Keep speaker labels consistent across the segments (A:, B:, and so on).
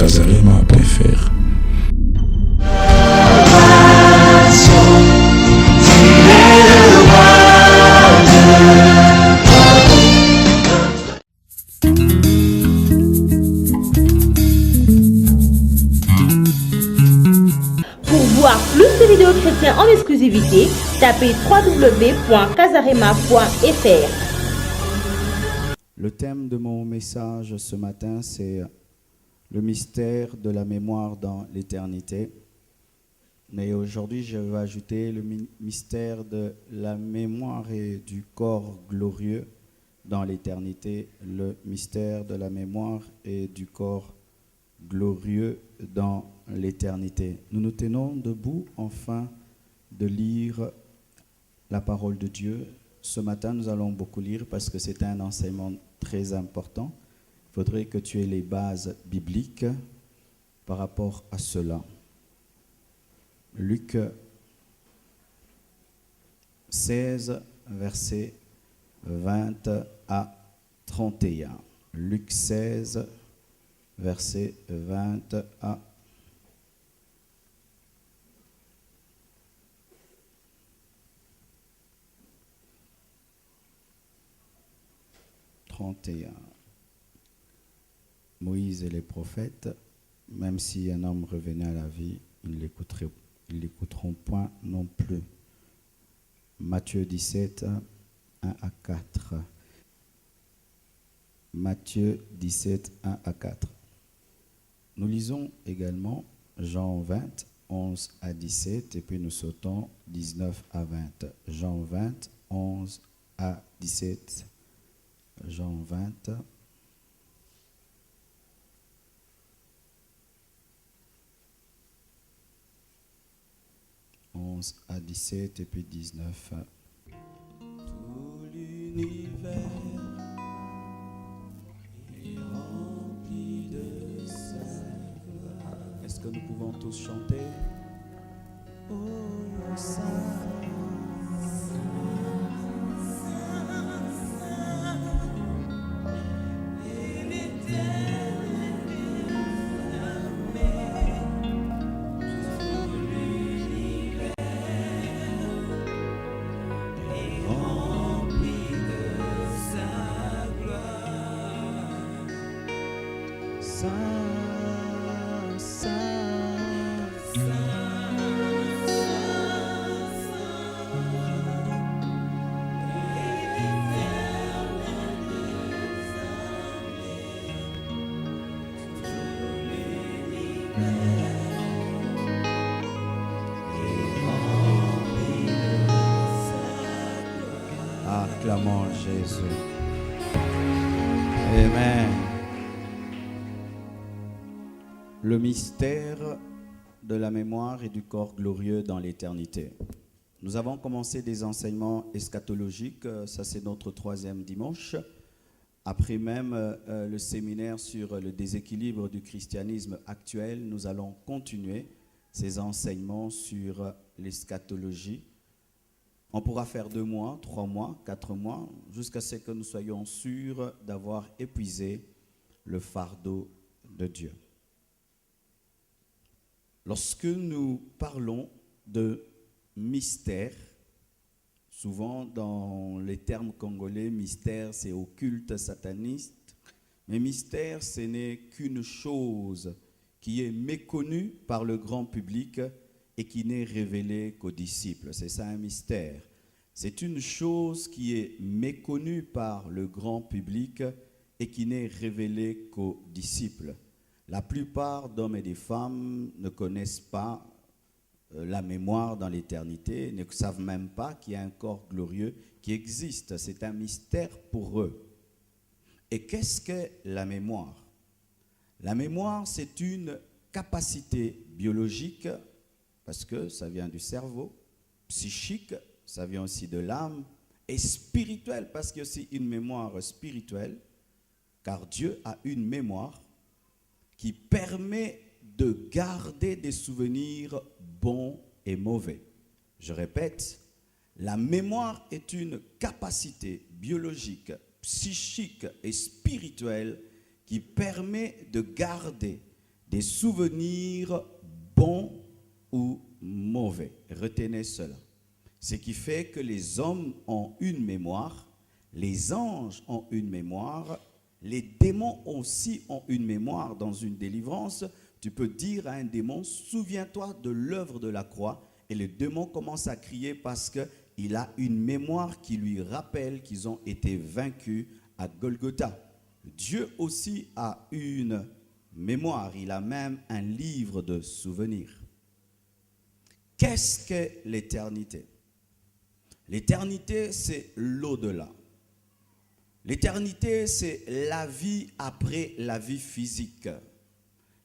A: casarema.fr.
B: Pour voir plus de vidéos chrétiennes en exclusivité, tapez www.casarema.fr.
C: Le thème de mon message ce matin, c'est le mystère de la mémoire dans l'éternité. Mais aujourd'hui, je vais ajouter le mystère de la mémoire et du corps glorieux dans l'éternité. Le mystère de la mémoire et du corps glorieux dans l'éternité. Nous nous tenons debout afin de lire la parole de Dieu. Ce matin, nous allons beaucoup lire parce que c'est un enseignement très important. Il faudrait que tu aies les bases bibliques par rapport à cela. Luc 16, versets 20 à 31. Luc 16, versets 20 à 31. Moïse et les prophètes, même si un homme revenait à la vie, ils l'écouteront point non plus. Matthieu 17, 1 à 4. Matthieu 17, 1 à 4. Nous lisons également Jean 20, 11 à 17, et puis nous sautons 19 à 20. Jean 20, 11 à 17. Jean 20. À 17 et puis 19. Tout l'univers est rempli de sa gloire. Est-ce que nous pouvons tous chanter? Oh, Saint. Acclamons Jésus. Amen. Le mystère de la mémoire et du corps glorieux dans l'éternité. Nous avons commencé des enseignements eschatologiques, ça c'est notre 3e dimanche. Après même le séminaire sur le déséquilibre du christianisme actuel, nous allons continuer ces enseignements sur l'eschatologie. On pourra faire 2 mois, 3 mois, 4 mois, jusqu'à ce que nous soyons sûrs d'avoir épuisé le fardeau de Dieu. Lorsque nous parlons de mystère, souvent dans les termes congolais, mystère c'est occulte, sataniste, mais mystère ce n'est qu'une chose qui est méconnue par le grand public et qui n'est révélée qu'aux disciples. C'est ça un mystère. C'est une chose qui est méconnue par le grand public et qui n'est révélée qu'aux disciples. La plupart d'hommes et de femmes ne connaissent pas la mémoire dans l'éternité, ne savent même pas qu'il y a un corps glorieux qui existe. C'est un mystère pour eux. Et qu'est-ce que la mémoire? La mémoire, c'est une capacité biologique, parce que ça vient du cerveau, psychique, ça vient aussi de l'âme, et spirituelle, parce qu'il y a aussi une mémoire spirituelle, car Dieu a une mémoire qui permet de garder des souvenirs bons et mauvais. Je répète, la mémoire est une capacité biologique, psychique et spirituelle qui permet de garder des souvenirs bons ou mauvais. Retenez cela. Ce qui fait que les hommes ont une mémoire, les anges ont une mémoire, les démons aussi ont une mémoire. Dans une délivrance, tu peux dire à un démon, souviens-toi de l'œuvre de la croix, et le démon commence à crier parce qu'il a une mémoire qui lui rappelle qu'ils ont été vaincus à Golgotha. Dieu aussi a une mémoire, il a même un livre de souvenirs. Qu'est-ce que l'éternité? L'éternité, c'est l'au-delà. L'éternité, c'est la vie après la vie physique.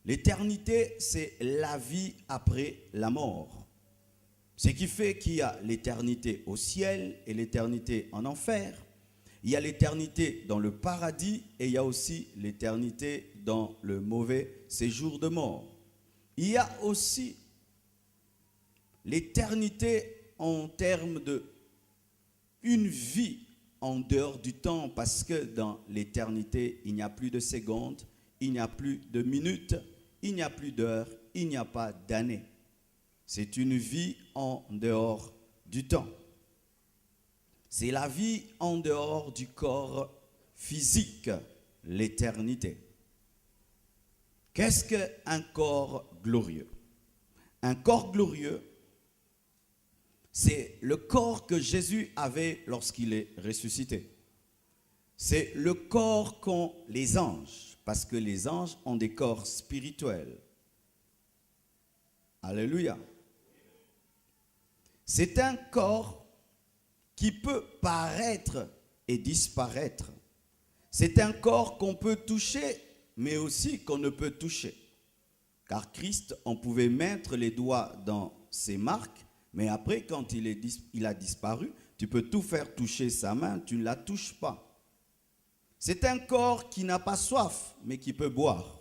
C: L'éternité, c'est la vie après la mort. Ce qui fait qu'il y a l'éternité au ciel et l'éternité en enfer. Il y a l'éternité dans le paradis et il y a aussi l'éternité dans le mauvais séjour de mort. Il y a aussi l'éternité en termes de une vie en dehors du temps, parce que dans l'éternité, il n'y a plus de secondes, il n'y a plus de minutes, il n'y a plus d'heures, il n'y a pas d'années. C'est une vie en dehors du temps. C'est la vie en dehors du corps physique, l'éternité. Qu'est-ce qu'un corps glorieux? Un corps glorieux, c'est le corps que Jésus avait lorsqu'il est ressuscité. C'est le corps qu'ont les anges, parce que les anges ont des corps spirituels. Alléluia. C'est un corps qui peut paraître et disparaître. C'est un corps qu'on peut toucher, mais aussi qu'on ne peut toucher. Car Christ, on pouvait mettre les doigts dans ses marques, mais après, quand il a disparu, tu peux tout faire toucher sa main, tu ne la touches pas. C'est un corps qui n'a pas soif, mais qui peut boire.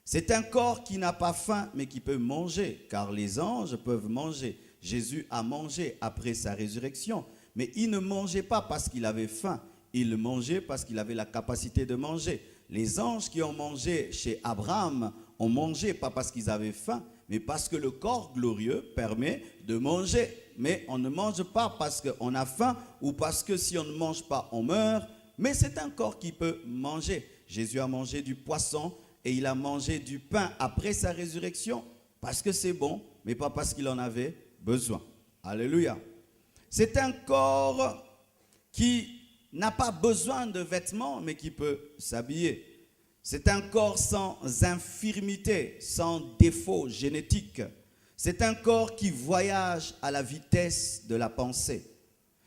C: C'est un corps qui n'a pas faim, mais qui peut manger, car les anges peuvent manger. Jésus a mangé après sa résurrection, mais il ne mangeait pas parce qu'il avait faim, il mangeait parce qu'il avait la capacité de manger. Les anges qui ont mangé chez Abraham ont mangé pas parce qu'ils avaient faim, mais parce que le corps glorieux permet de manger. Mais on ne mange pas parce qu'on a faim ou parce que si on ne mange pas, on meurt. Mais c'est un corps qui peut manger. Jésus a mangé du poisson et il a mangé du pain après sa résurrection parce que c'est bon, mais pas parce qu'il en avait besoin. Alléluia. C'est un corps qui n'a pas besoin de vêtements, mais qui peut s'habiller. C'est un corps sans infirmité, sans défaut génétique. C'est un corps qui voyage à la vitesse de la pensée.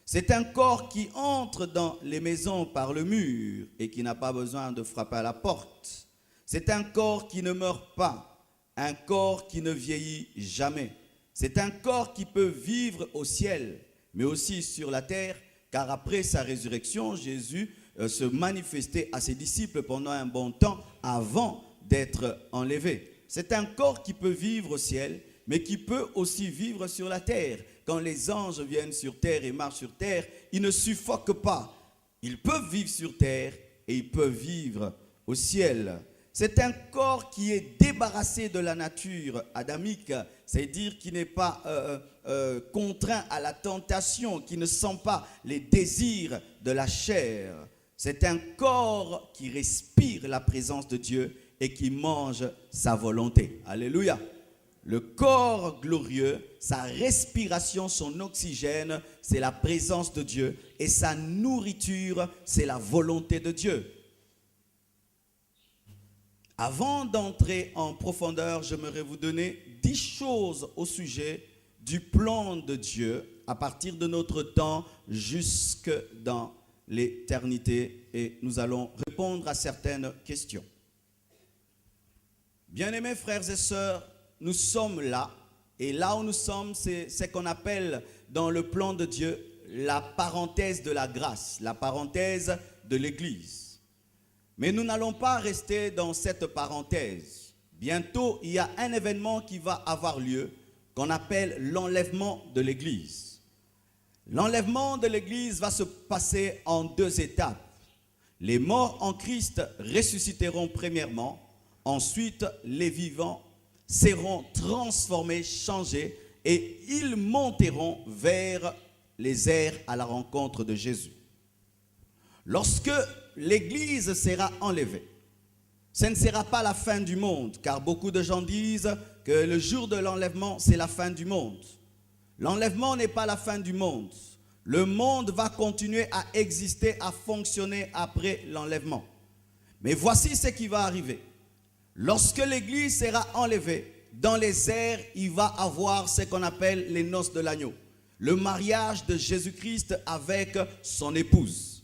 C: C'est un corps qui entre dans les maisons par le mur et qui n'a pas besoin de frapper à la porte. C'est un corps qui ne meurt pas, un corps qui ne vieillit jamais. C'est un corps qui peut vivre au ciel, mais aussi sur la terre, car après sa résurrection, Jésus se manifestait à ses disciples pendant un bon temps avant d'être enlevé. C'est un corps qui peut vivre au ciel, mais qui peut aussi vivre sur la terre. Quand les anges viennent sur terre et marchent sur terre, ils ne suffoquent pas. Ils peuvent vivre sur terre et ils peuvent vivre au ciel. C'est un corps qui est débarrassé de la nature adamique, c'est-à-dire qui n'est pas contraint à la tentation, qui ne sent pas les désirs de la chair. C'est un corps qui respire la présence de Dieu et qui mange sa volonté. Alléluia. Le corps glorieux, sa respiration, son oxygène, c'est la présence de Dieu et sa nourriture, c'est la volonté de Dieu. Avant d'entrer en profondeur, j'aimerais vous donner 10 choses au sujet du plan de Dieu à partir de notre temps jusque dans l'éternité, et nous allons répondre à certaines questions. Bien-aimés frères et sœurs, nous sommes là, et là où nous sommes, c'est ce qu'on appelle dans le plan de Dieu la parenthèse de la grâce, la parenthèse de l'Église. Mais nous n'allons pas rester dans cette parenthèse. Bientôt, il y a un événement qui va avoir lieu qu'on appelle l'enlèvement de l'Église. L'enlèvement de l'Église va se passer en 2 étapes. Les morts en Christ ressusciteront premièrement. Ensuite, les vivants seront transformés, changés, et ils monteront vers les airs à la rencontre de Jésus. Lorsque l'Église sera enlevée, ce ne sera pas la fin du monde, car beaucoup de gens disent que le jour de l'enlèvement, c'est la fin du monde. L'enlèvement n'est pas la fin du monde. Le monde va continuer à exister, à fonctionner après l'enlèvement. Mais voici ce qui va arriver. Lorsque l'Église sera enlevée, dans les airs, il va avoir ce qu'on appelle les noces de l'agneau. Le mariage de Jésus-Christ avec son épouse.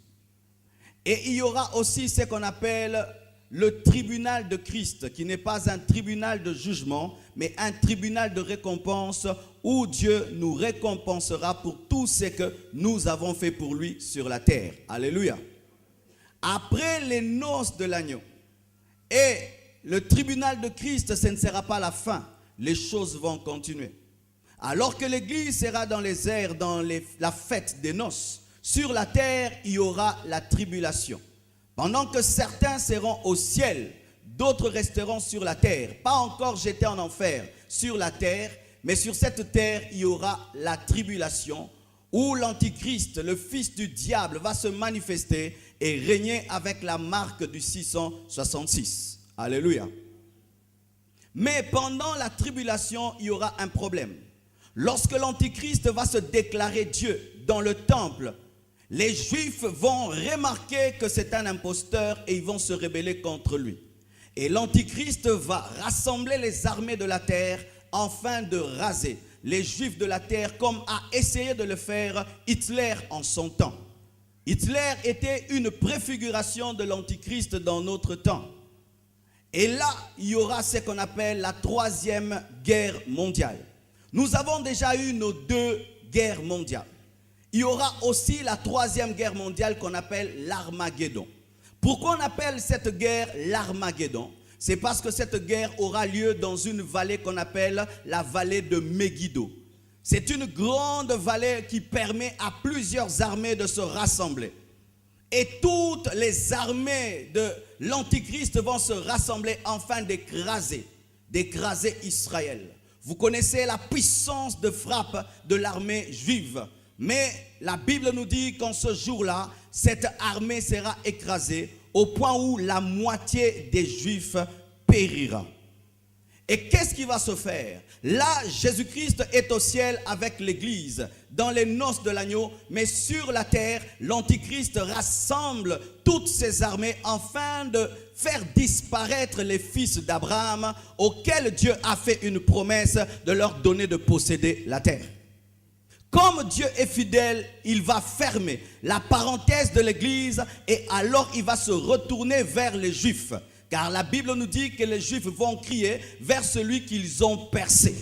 C: Et il y aura aussi ce qu'on appelle le tribunal de Christ, qui n'est pas un tribunal de jugement, mais un tribunal de récompense où Dieu nous récompensera pour tout ce que nous avons fait pour lui sur la terre. Alléluia. Après les noces de l'agneau et le tribunal de Christ, ce ne sera pas la fin. Les choses vont continuer. Alors que l'Église sera dans les airs, dans la fête des noces, sur la terre, il y aura la tribulation. Pendant que certains seront au ciel, d'autres resteront sur la terre. Pas encore jetés en enfer, sur la terre, mais sur cette terre, il y aura la tribulation où l'Antichrist, le fils du diable, va se manifester et régner avec la marque du 666. Alléluia. Mais pendant la tribulation, il y aura un problème. Lorsque l'Antichrist va se déclarer Dieu dans le temple, les Juifs vont remarquer que c'est un imposteur et ils vont se rebeller contre lui. Et l'Antichrist va rassembler les armées de la terre afin de raser les Juifs de la terre comme a essayé de le faire Hitler en son temps. Hitler était une préfiguration de l'Antichrist dans notre temps. Et là, il y aura ce qu'on appelle la troisième guerre mondiale. Nous avons déjà eu nos 2 guerres mondiales. Il y aura aussi la troisième guerre mondiale qu'on appelle l'Armageddon. Pourquoi on appelle cette guerre l'Armageddon? C'est parce que cette guerre aura lieu dans une vallée qu'on appelle la vallée de Megiddo. C'est une grande vallée qui permet à plusieurs armées de se rassembler. Et toutes les armées de l'Antichrist vont se rassembler afin d'écraser Israël. Vous connaissez la puissance de frappe de l'armée juive. Mais la Bible nous dit qu'en ce jour-là, cette armée sera écrasée au point où la moitié des Juifs périra. Et qu'est-ce qui va se faire? Là, Jésus-Christ est au ciel avec l'Église, dans les noces de l'agneau, mais sur la terre, l'Antichrist rassemble toutes ses armées afin de faire disparaître les fils d'Abraham, auxquels Dieu a fait une promesse de leur donner de posséder la terre. Comme Dieu est fidèle, il va fermer la parenthèse de l'Église et alors il va se retourner vers les Juifs. Car la Bible nous dit que les Juifs vont crier vers celui qu'ils ont percé.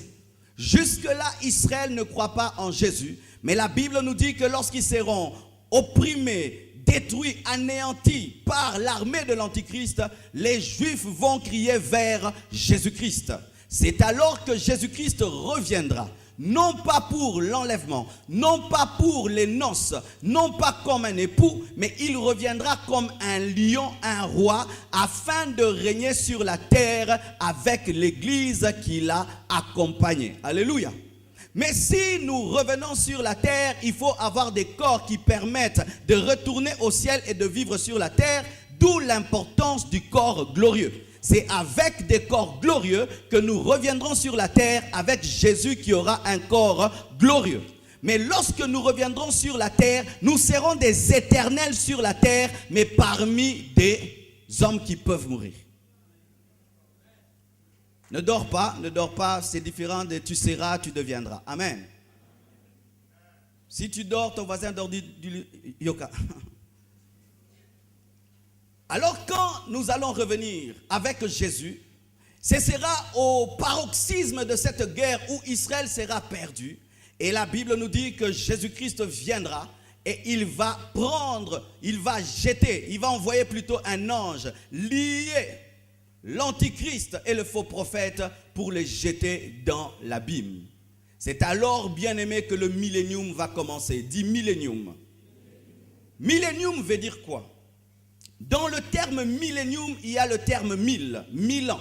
C: Jusque-là, Israël ne croit pas en Jésus. Mais la Bible nous dit que lorsqu'ils seront opprimés, détruits, anéantis par l'armée de l'Antichrist, les Juifs vont crier vers Jésus-Christ. C'est alors que Jésus-Christ reviendra. Non pas pour l'enlèvement, non pas pour les noces, non pas comme un époux, mais il reviendra comme un lion, un roi, afin de régner sur la terre avec l'Église qui l'a accompagné. Alléluia. Mais si nous revenons sur la terre, il faut avoir des corps qui permettent de retourner au ciel et de vivre sur la terre, d'où l'importance du corps glorieux. C'est avec des corps glorieux que nous reviendrons sur la terre avec Jésus qui aura un corps glorieux. Mais lorsque nous reviendrons sur la terre, nous serons des éternels sur la terre, mais parmi des hommes qui peuvent mourir. Ne dors pas, c'est différent de tu seras, tu deviendras. Amen. Si tu dors, ton voisin dort du yoga. Alors quand nous allons revenir avec Jésus, ce sera au paroxysme de cette guerre où Israël sera perdu. Et la Bible nous dit que Jésus-Christ viendra et il va envoyer plutôt un ange lier l'Antichrist et le faux prophète pour les jeter dans l'abîme. C'est alors, bien aimé, que le millénium va commencer. Dis millénium. Millénium veut dire quoi? Dans le terme millénium, il y a le terme 1000 ans.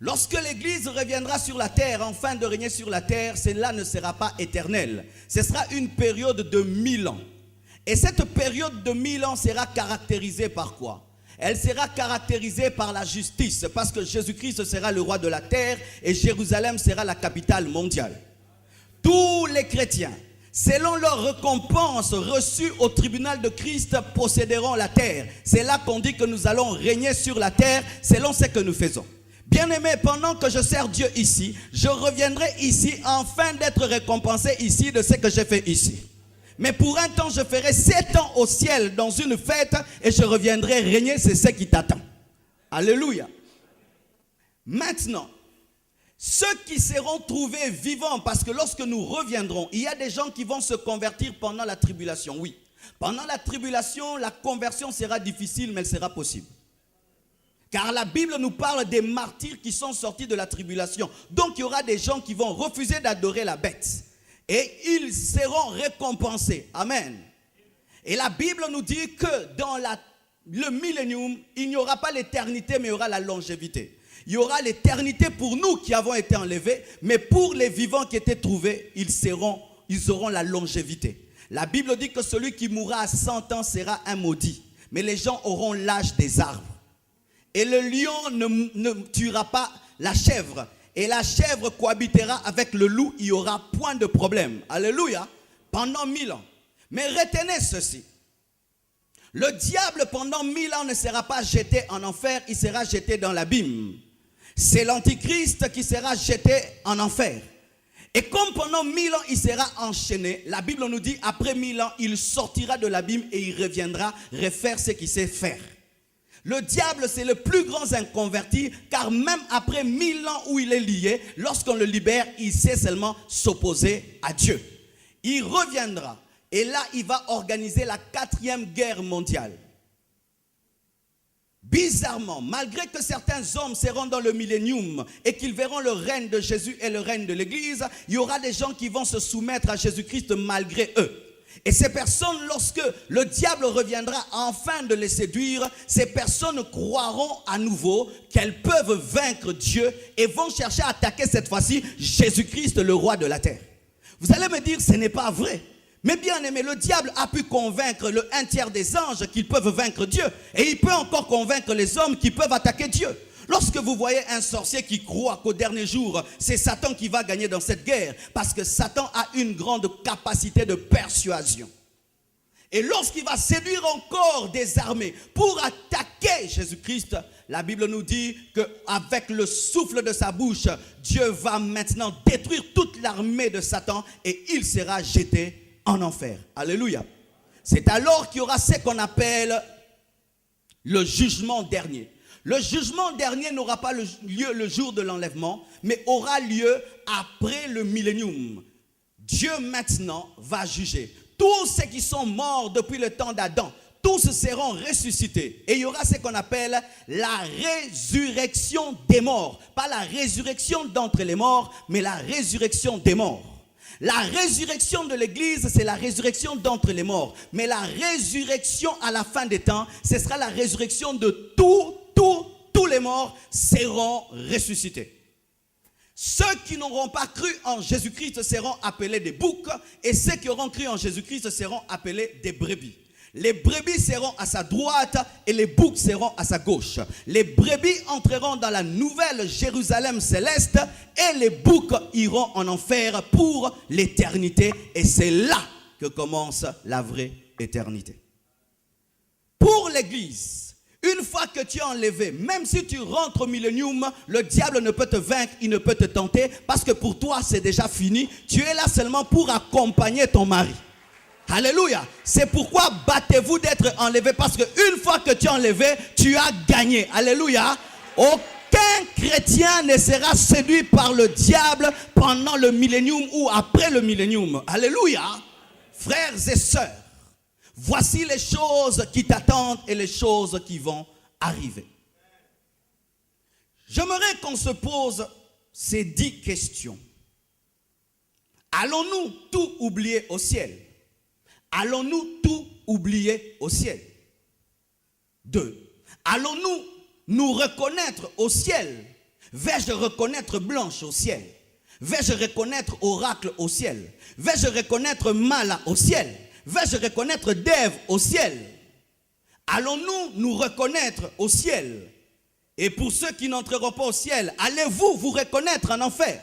C: Lorsque l'Église reviendra sur la terre, enfin de régner sur la terre, cela ne sera pas éternel. Ce sera une période de 1000 ans. Et cette période de 1000 ans sera caractérisée par quoi? Elle sera caractérisée par la justice, parce que Jésus-Christ sera le roi de la terre et Jérusalem sera la capitale mondiale. Tous les chrétiens, selon leur récompense reçue au tribunal de Christ, posséderont la terre. C'est là qu'on dit que nous allons régner sur la terre selon ce que nous faisons. Bien-aimés, pendant que je sers Dieu ici, je reviendrai ici afin d'être récompensé ici de ce que j'ai fait ici. Mais pour un temps, je ferai 7 ans au ciel dans une fête et je reviendrai régner, c'est ce qui t'attend. Alléluia. Maintenant, ceux qui seront trouvés vivants, parce que lorsque nous reviendrons, il y a des gens qui vont se convertir pendant la tribulation, oui. Pendant la tribulation, la conversion sera difficile, mais elle sera possible. Car la Bible nous parle des martyrs qui sont sortis de la tribulation. Donc il y aura des gens qui vont refuser d'adorer la bête. Et ils seront récompensés. Amen. Et la Bible nous dit que dans le millénium, il n'y aura pas l'éternité, mais il y aura la longévité. Il y aura l'éternité pour nous qui avons été enlevés, mais pour les vivants qui étaient trouvés, ils auront la longévité. La Bible dit que celui qui mourra à 100 ans sera un maudit. Mais les gens auront l'âge des arbres. Et le lion ne tuera pas la chèvre. Et la chèvre cohabitera avec le loup. Il n'y aura point de problème. Alléluia. Pendant 1000 ans. Mais retenez ceci. Le diable pendant 1000 ans ne sera pas jeté en enfer. Il sera jeté dans l'abîme. C'est l'antichrist qui sera jeté en enfer. Et comme pendant 1000 ans il sera enchaîné, la Bible nous dit après 1000 ans il sortira de l'abîme et il reviendra refaire ce qu'il sait faire. Le diable, c'est le plus grand inconverti, car même après 1000 ans où il est lié, lorsqu'on le libère, il sait seulement s'opposer à Dieu. Il reviendra, et là, il va organiser la 4e guerre mondiale. Bizarrement, malgré que certains hommes seront dans le millénium et qu'ils verront le règne de Jésus et le règne de l'Église, il y aura des gens qui vont se soumettre à Jésus-Christ malgré eux. Et ces personnes, lorsque le diable reviendra afin de les séduire, ces personnes croiront à nouveau qu'elles peuvent vaincre Dieu et vont chercher à attaquer cette fois-ci Jésus-Christ, le roi de la terre. Vous allez me dire, ce n'est pas vrai. Mais bien aimé, le diable a pu convaincre le 1/3 des anges qu'ils peuvent vaincre Dieu. Et il peut encore convaincre les hommes qui peuvent attaquer Dieu. Lorsque vous voyez un sorcier qui croit qu'au dernier jour, c'est Satan qui va gagner dans cette guerre, parce que Satan a une grande capacité de persuasion. Et lorsqu'il va séduire encore des armées pour attaquer Jésus-Christ, la Bible nous dit qu'avec le souffle de sa bouche, Dieu va maintenant détruire toute l'armée de Satan et il sera jeté en enfer. Alléluia. C'est alors qu'il y aura ce qu'on appelle le jugement dernier. Le jugement dernier n'aura pas lieu le jour de l'enlèvement, mais aura lieu après le millénium. Dieu maintenant va juger. Tous ceux qui sont morts depuis le temps d'Adam, tous seront ressuscités. Et il y aura ce qu'on appelle la résurrection des morts. Pas la résurrection d'entre les morts, mais la résurrection des morts. La résurrection de l'Église, c'est la résurrection d'entre les morts. Mais la résurrection à la fin des temps, ce sera la résurrection de tous les morts seront ressuscités. Ceux qui n'auront pas cru en Jésus-Christ seront appelés des boucs et ceux qui auront cru en Jésus-Christ seront appelés des brebis. Les brebis seront à sa droite et les boucs seront à sa gauche. Les brebis entreront dans la nouvelle Jérusalem céleste et les boucs iront en enfer pour l'éternité. Et c'est là que commence la vraie éternité. Pour l'Église, une fois que tu es enlevé, même si tu rentres au millénium, le diable ne peut te vaincre, il ne peut te tenter, parce que pour toi c'est déjà fini. Tu es là seulement pour accompagner ton mari. Alléluia. C'est pourquoi battez-vous d'être enlevé, parce qu'une fois que tu es enlevé, tu as gagné. Alléluia. Aucun chrétien ne sera séduit par le diable pendant le millénium ou après le millénium. Alléluia. Frères et sœurs, voici les choses qui t'attendent et les choses qui vont arriver. J'aimerais qu'on se pose ces 10 questions. Allons-nous tout oublier au ciel? Allons-nous tout oublier au ciel? 2. Allons-nous nous reconnaître au ciel? Vais-je reconnaître Blanche au ciel? Vais-je reconnaître Oracle au ciel? Vais-je reconnaître Mala au ciel? Vais-je reconnaître Dave au ciel? Allons-nous nous reconnaître au ciel? Et pour ceux qui n'entreront pas au ciel, allez-vous vous reconnaître en enfer?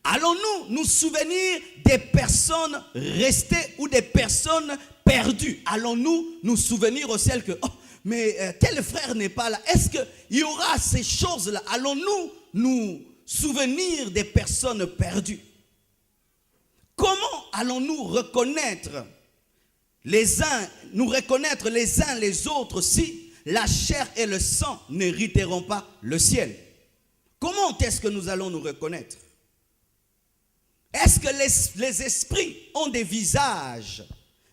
C: Allons-nous nous souvenir des personnes restées ou des personnes perdues? Allons-nous nous souvenir au ciel que, oh, mais tel frère n'est pas là. Est-ce qu'il y aura ces choses-là? Allons-nous nous souvenir des personnes perdues? Comment allons-nous reconnaître les uns les autres si la chair et le sang n'hériteront pas le ciel? Comment est-ce que nous allons nous reconnaître? Est-ce que les esprits ont des visages?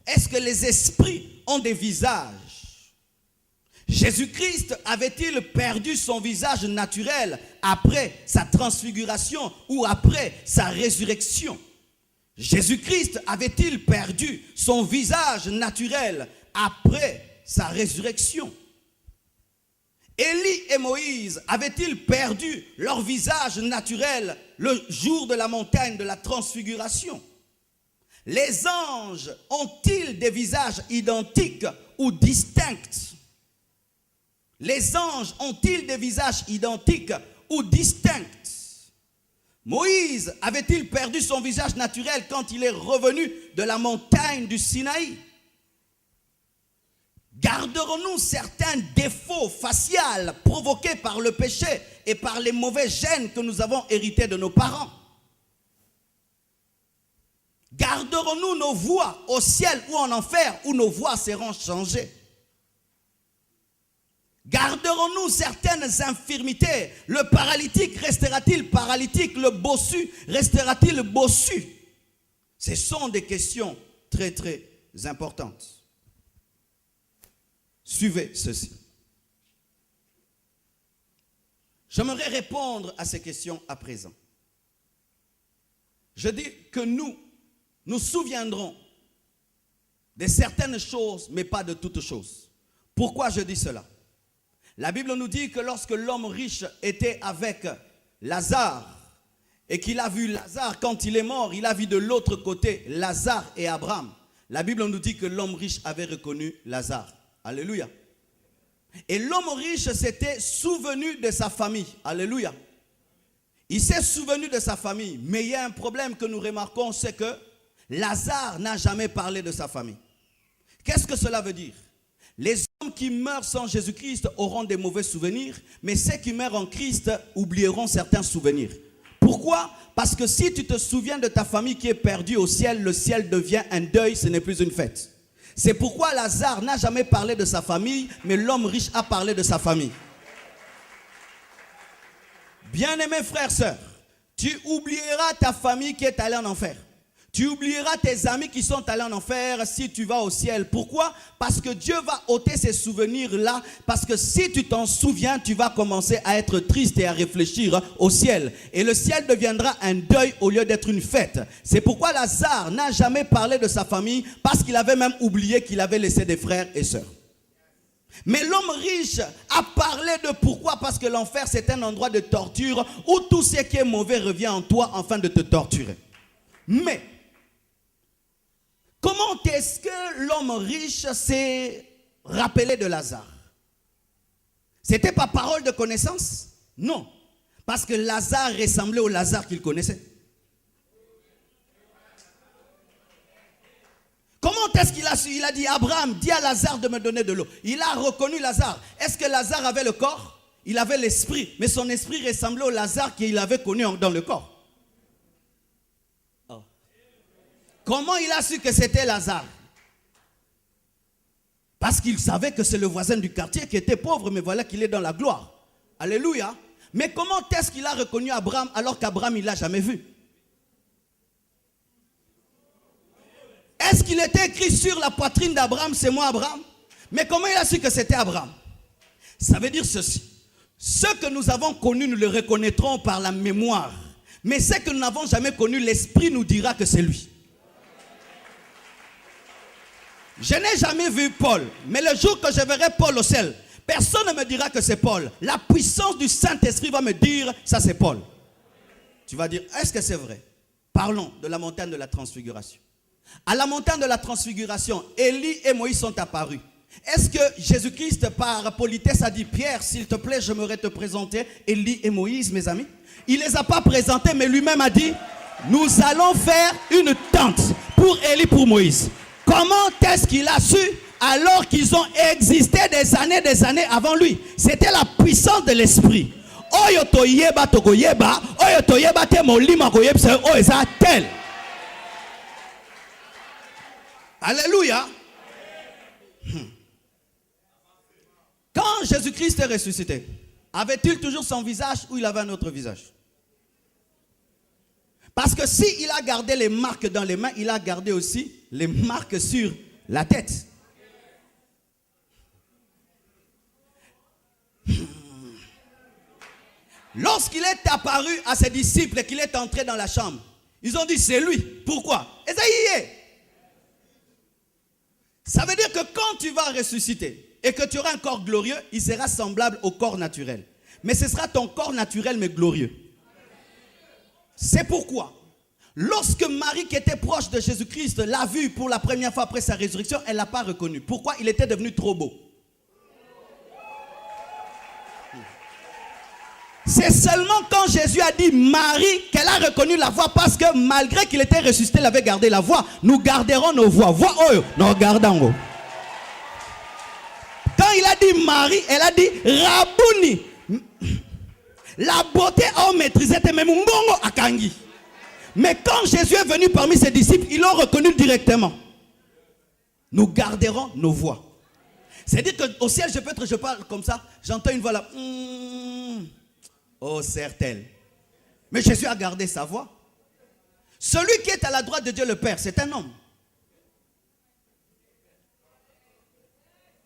C: Est-ce que les esprits ont des visages? Jésus-Christ avait-il perdu son visage naturel après sa transfiguration ou après sa résurrection? Jésus-Christ avait-il perdu son visage naturel après sa résurrection? Élie et Moïse avaient-ils perdu leur visage naturel le jour de la montagne de la transfiguration? Les anges ont-ils des visages identiques ou distincts? Les anges ont-ils des visages identiques ou distincts? Moïse avait-il perdu son visage naturel quand il est revenu de la montagne du Sinaï? Garderons-nous certains défauts faciaux provoqués par le péché et par les mauvais gènes que nous avons hérités de nos parents? Garderons-nous nos voies au ciel ou en enfer où nos voies seront changées? Garderons-nous certaines infirmités? Le paralytique restera-t-il paralytique? Le bossu restera-t-il bossu? Ce sont des questions très très importantes. Suivez ceci. J'aimerais répondre à ces questions à présent. Je dis que nous souviendrons de certaines choses, mais pas de toutes choses. Pourquoi je dis cela? La Bible nous dit que lorsque l'homme riche était avec Lazare et qu'il a vu Lazare, quand il est mort, il a vu de l'autre côté Lazare et Abraham. La Bible nous dit que l'homme riche avait reconnu Lazare. Alléluia. Et l'homme riche s'était souvenu de sa famille. Alléluia. Il s'est souvenu de sa famille. Mais il y a un problème que nous remarquons, c'est que Lazare n'a jamais parlé de sa famille. Qu'est-ce que cela veut dire? Les hommes qui meurent sans Jésus-Christ auront des mauvais souvenirs, mais ceux qui meurent en Christ oublieront certains souvenirs. Pourquoi? Parce que si tu te souviens de ta famille qui est perdue au ciel, le ciel devient un deuil, ce n'est plus une fête. C'est pourquoi Lazare n'a jamais parlé de sa famille, mais l'homme riche a parlé de sa famille. Bien-aimés frères, sœurs, tu oublieras ta famille qui est allée en enfer. Tu oublieras tes amis qui sont allés en enfer si tu vas au ciel. Pourquoi? Parce que Dieu va ôter ces souvenirs-là. Parce que si tu t'en souviens, tu vas commencer à être triste et à réfléchir au ciel. Et le ciel deviendra un deuil au lieu d'être une fête. C'est pourquoi Lazare n'a jamais parlé de sa famille, parce qu'il avait même oublié qu'il avait laissé des frères et sœurs. Mais l'homme riche a parlé de pourquoi? Parce que l'enfer, c'est un endroit de torture où tout ce qui est mauvais revient en toi afin de te torturer. Mais comment est-ce que l'homme riche s'est rappelé de Lazare? C'était pas parole de connaissance? Non. Parce que Lazare ressemblait au Lazare qu'il connaissait. Comment est-ce qu'il a su? Il a dit, Abraham, dis à Lazare de me donner de l'eau. Il a reconnu Lazare. Est-ce que Lazare avait le corps? Il avait l'esprit. Mais son esprit ressemblait au Lazare qu'il avait connu dans le corps. Comment il a su que c'était Lazare? Parce qu'il savait que c'est le voisin du quartier qui était pauvre, mais voilà qu'il est dans la gloire. Alléluia. Mais comment est-ce qu'il a reconnu Abraham alors qu'Abraham il ne l'a jamais vu? Est-ce qu'il était écrit sur la poitrine d'Abraham, c'est moi Abraham? Mais comment il a su que c'était Abraham? Ça veut dire ceci. Ce que nous avons connu, nous le reconnaîtrons par la mémoire. Mais ce que nous n'avons jamais connu, l'esprit nous dira que c'est lui. Je n'ai jamais vu Paul, mais le jour que je verrai Paul au ciel, personne ne me dira que c'est Paul. La puissance du Saint-Esprit va me dire, ça c'est Paul. Tu vas dire, est-ce que c'est vrai? Parlons de la montagne de la transfiguration. À la montagne de la transfiguration, Élie et Moïse sont apparus. Est-ce que Jésus-Christ, par politesse, a dit, Pierre, s'il te plaît, j'aimerais te présenter Élie et Moïse, mes amis? Il ne les a pas présentés, mais lui-même a dit, nous allons faire une tente pour Élie, pour Moïse. Comment est-ce qu'il a su alors qu'ils ont existé des années avant lui? C'était la puissance de l'esprit. Oyo toyeba tokoyeba, oyo toyeba te molima koyebse o eza tel. Alléluia. Quand Jésus-Christ est ressuscité, avait-il toujours son visage ou il avait un autre visage? Parce que s'il a gardé les marques dans les mains, il a gardé aussi les marques sur la tête. Lorsqu'il est apparu à ses disciples et qu'il est entré dans la chambre, ils ont dit c'est lui. Pourquoi? Et ça y est. Ça veut dire que quand tu vas ressusciter et que tu auras un corps glorieux, il sera semblable au corps naturel. Mais ce sera ton corps naturel mais glorieux. C'est pourquoi, lorsque Marie qui était proche de Jésus-Christ l'a vu pour la première fois après sa résurrection, elle ne l'a pas reconnu. Pourquoi? Il était devenu trop beau. C'est seulement quand Jésus a dit Marie qu'elle a reconnu la voix, parce que malgré qu'il était ressuscité, il avait gardé la voix. Nous garderons nos voix. Voix, oh, nous gardons. Quand il a dit Marie, elle a dit Rabouni. La beauté a maîtrisé même Mbongo Akangi. Mais quand Jésus est venu parmi ses disciples, ils l'ont reconnu directement. Nous garderons nos voix. C'est-à-dire qu'au ciel, je parle comme ça, j'entends une voix là. Oh, certes-elle. Mais Jésus a gardé sa voix. Celui qui est à la droite de Dieu le Père, c'est un homme.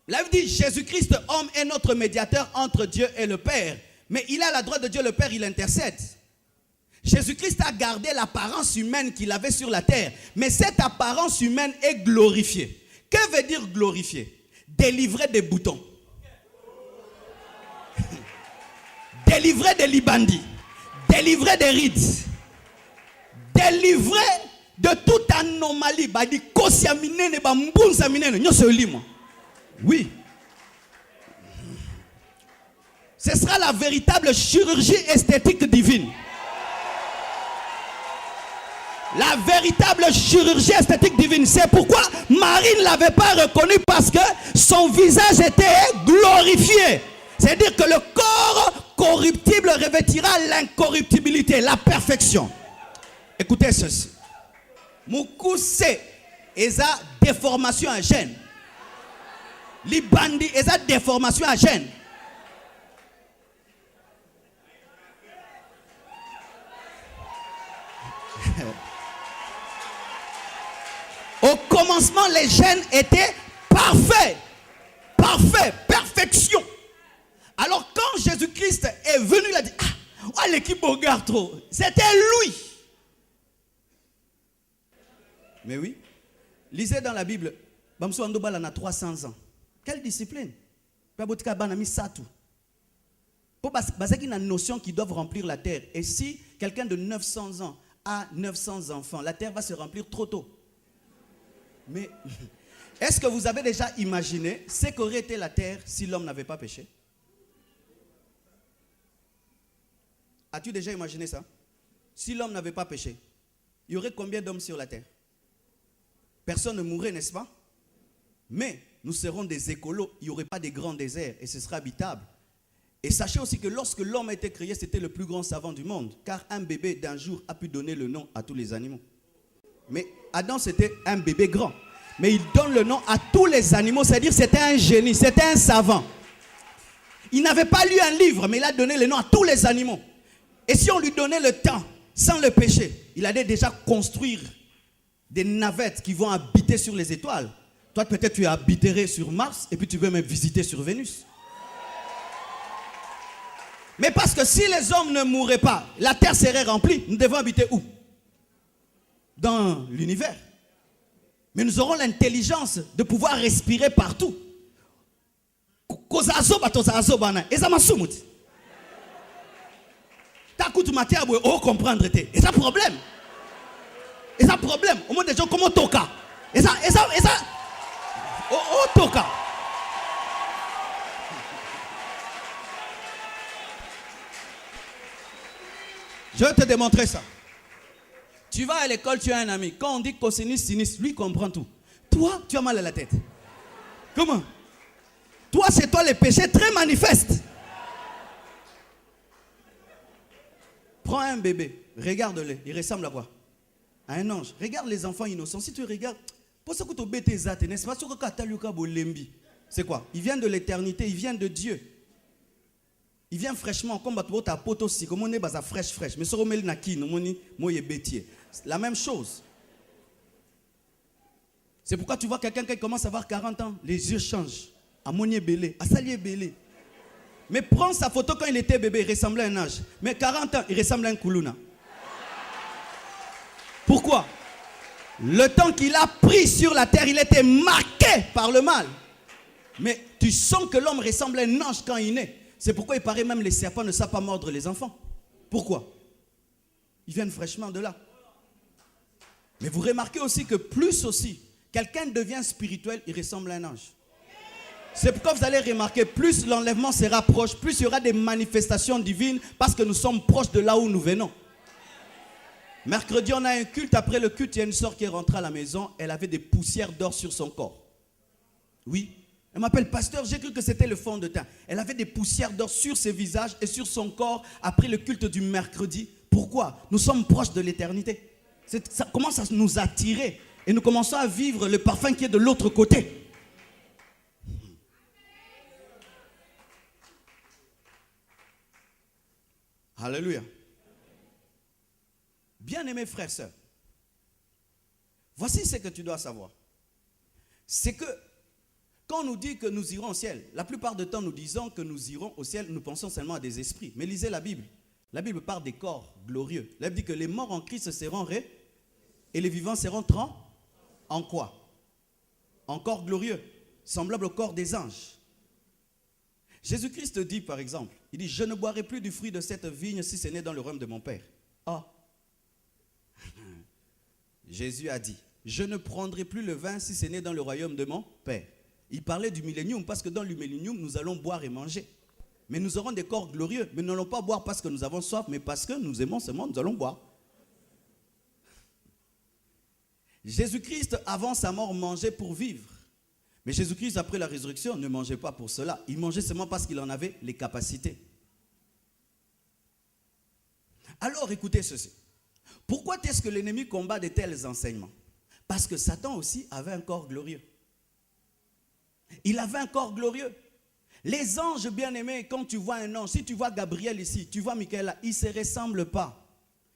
C: La Bible dit, Jésus-Christ, homme, est notre médiateur entre Dieu et le Père. Mais il est à la droite de Dieu le Père, il intercède. Jésus-Christ a gardé l'apparence humaine qu'il avait sur la terre. Mais cette apparence humaine est glorifiée. Que veut dire glorifier? Délivrer des boutons. Délivrer des libandis. Délivrer des rides. Délivrer de toute anomalie. Oui. Ce sera la véritable chirurgie esthétique divine. La véritable chirurgie esthétique divine. C'est pourquoi Marie ne l'avait pas reconnu, parce que son visage était glorifié. C'est-à-dire que le corps corruptible revêtira l'incorruptibilité, la perfection. Écoutez ceci. Moukousse eza déformation à gêne. Libandi eza déformation à gêne. Au commencement, les gènes étaient parfaits. Parfaits, perfection. Alors quand Jésus-Christ est venu, il a dit, ah, l'équipe regarde trop. C'était lui. Mais oui, lisez dans la Bible, Bamsou Andobala a 300 ans. Quelle discipline? Pour baser une notion qui doivent remplir la terre. Et si quelqu'un de 900 ans a 900 enfants, la terre va se remplir trop tôt. Mais est-ce que vous avez déjà imaginé ce qu'aurait été la terre si l'homme n'avait pas péché? As-tu déjà imaginé ça? Si l'homme n'avait pas péché, il y aurait combien d'hommes sur la terre? Personne ne mourrait, n'est-ce pas? Mais nous serons des écolos, il n'y aurait pas de grands déserts et ce sera habitable. Et sachez aussi que lorsque l'homme a été créé, c'était le plus grand savant du monde, car un bébé d'un jour a pu donner le nom à tous les animaux. Mais Adam, c'était un bébé grand. Mais il donne le nom à tous les animaux, c'est-à-dire c'était un génie, c'était un savant. Il n'avait pas lu un livre, mais il a donné le nom à tous les animaux. Et si on lui donnait le temps, sans le péché, il allait déjà construire des navettes qui vont habiter sur les étoiles. Toi, peut-être tu habiterais sur Mars et puis tu veux même visiter sur Vénus. Mais parce que si les hommes ne mourraient pas, la terre serait remplie. Nous devons habiter où? Dans l'univers. Mais nous aurons l'intelligence de pouvoir respirer partout. Comprendre. Et ça problème. Et ça problème. Au moins des gens comme Toka. Et ça. Toka. Je vais te démontrer ça. Tu vas à l'école, tu as un ami. Quand on dit cosinus, sinus, lui comprend tout. Toi, tu as mal à la tête. Comment? Toi, c'est toi les péchés très manifestes. Prends un bébé, regarde-le. Il ressemble à quoi? À un ange. Regarde les enfants innocents. Si tu regardes, c'est quoi? Il vient de l'éternité, il vient de Dieu. Il vient fraîchement, comme ta pote aussi, comme on est fraîche. Mais sur le naki, la même chose. C'est pourquoi tu vois quelqu'un qui commence à avoir 40 ans, les yeux changent. À monier belé, à salier belé. Mais prends sa photo quand il était bébé, il ressemblait à un âge. Mais 40 ans, il ressemble à un koulouna. Pourquoi? Le temps qu'il a pris sur la terre, il était marqué par le mal. Mais tu sens que l'homme ressemble à un ange quand il naît. C'est pourquoi il paraît même les serpents ne savent pas mordre les enfants. Pourquoi? Ils viennent fraîchement de là. Mais vous remarquez aussi que plus aussi, quelqu'un devient spirituel, il ressemble à un ange. C'est pourquoi vous allez remarquer, plus l'enlèvement sera proche, plus il y aura des manifestations divines, parce que nous sommes proches de là où nous venons. Mercredi, on a un culte. Après le culte, il y a une sœur qui est rentrée à la maison. Elle avait des poussières d'or sur son corps. Oui. Elle m'appelle pasteur, j'ai cru que c'était le fond de teint. Elle avait des poussières d'or sur ses visages et sur son corps après le culte du mercredi. Pourquoi? Nous sommes proches de l'éternité. Ça commence à nous attirer et nous commençons à vivre le parfum qui est de l'autre côté. Alléluia. Bien-aimés frères et sœurs, voici ce que tu dois savoir. C'est que quand on nous dit que nous irons au ciel, la plupart du temps nous disons que nous irons au ciel, nous pensons seulement à des esprits. Mais lisez la Bible. La Bible parle des corps glorieux. La Bible dit que les morts en Christ seront et les vivants seront en quoi? En corps glorieux, semblable au corps des anges. Jésus-Christ dit par exemple, il dit, je ne boirai plus du fruit de cette vigne si ce n'est dans le royaume de mon Père. Ah. Jésus a dit, je ne prendrai plus le vin si ce n'est dans le royaume de mon Père. Il parlait du millénium parce que dans le millénium, nous allons boire et manger. Mais nous aurons des corps glorieux. Mais nous n'allons pas boire parce que nous avons soif, mais parce que nous aimons seulement, nous allons boire. Jésus-Christ, avant sa mort, mangeait pour vivre. Mais Jésus-Christ, après la résurrection, ne mangeait pas pour cela. Il mangeait seulement parce qu'il en avait les capacités. Alors, écoutez ceci. Pourquoi est-ce que l'ennemi combat de tels enseignements? Parce que Satan aussi avait un corps glorieux. Il avait un corps glorieux. Les anges bien-aimés, quand tu vois un ange, si tu vois Gabriel ici, tu vois Michael là, ils ne se ressemblent pas.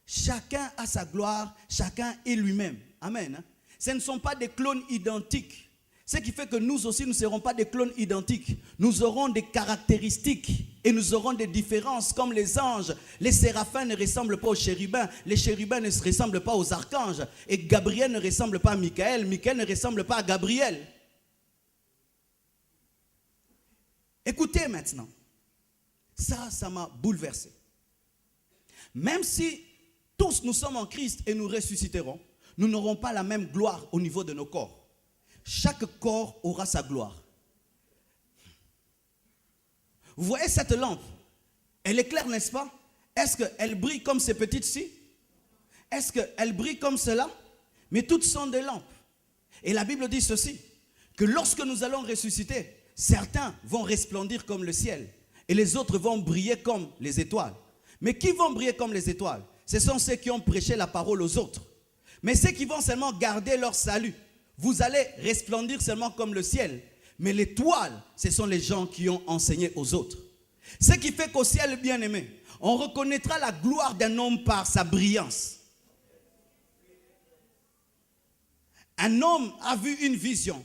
C: Chacun a sa gloire, chacun est lui-même. Amen. Ce ne sont pas des clones identiques. Ce qui fait que nous aussi, nous ne serons pas des clones identiques. Nous aurons des caractéristiques et nous aurons des différences comme les anges. Les séraphins ne ressemblent pas aux chérubins. Les chérubins ne se ressemblent pas aux archanges. Et Gabriel ne ressemble pas à Michael. Michael ne ressemble pas à Gabriel. Écoutez maintenant. Ça m'a bouleversé. Même si tous nous sommes en Christ et nous ressusciterons, nous n'aurons pas la même gloire au niveau de nos corps. Chaque corps aura sa gloire. Vous voyez cette lampe? Elle est claire, n'est-ce pas? Est-ce qu'elle brille comme ces petites-ci? Est-ce qu'elle brille comme cela? Mais toutes sont des lampes. Et la Bible dit ceci, que lorsque nous allons ressusciter, certains vont resplendir comme le ciel et les autres vont briller comme les étoiles. Mais qui vont briller comme les étoiles? Ce sont ceux qui ont prêché la parole aux autres. Mais ceux qui vont seulement garder leur salut, vous allez resplendir seulement comme le ciel. Mais l'étoile, ce sont les gens qui ont enseigné aux autres. Ce qui fait qu'au ciel, bien-aimé, on reconnaîtra la gloire d'un homme par sa brillance. Un homme a vu une vision.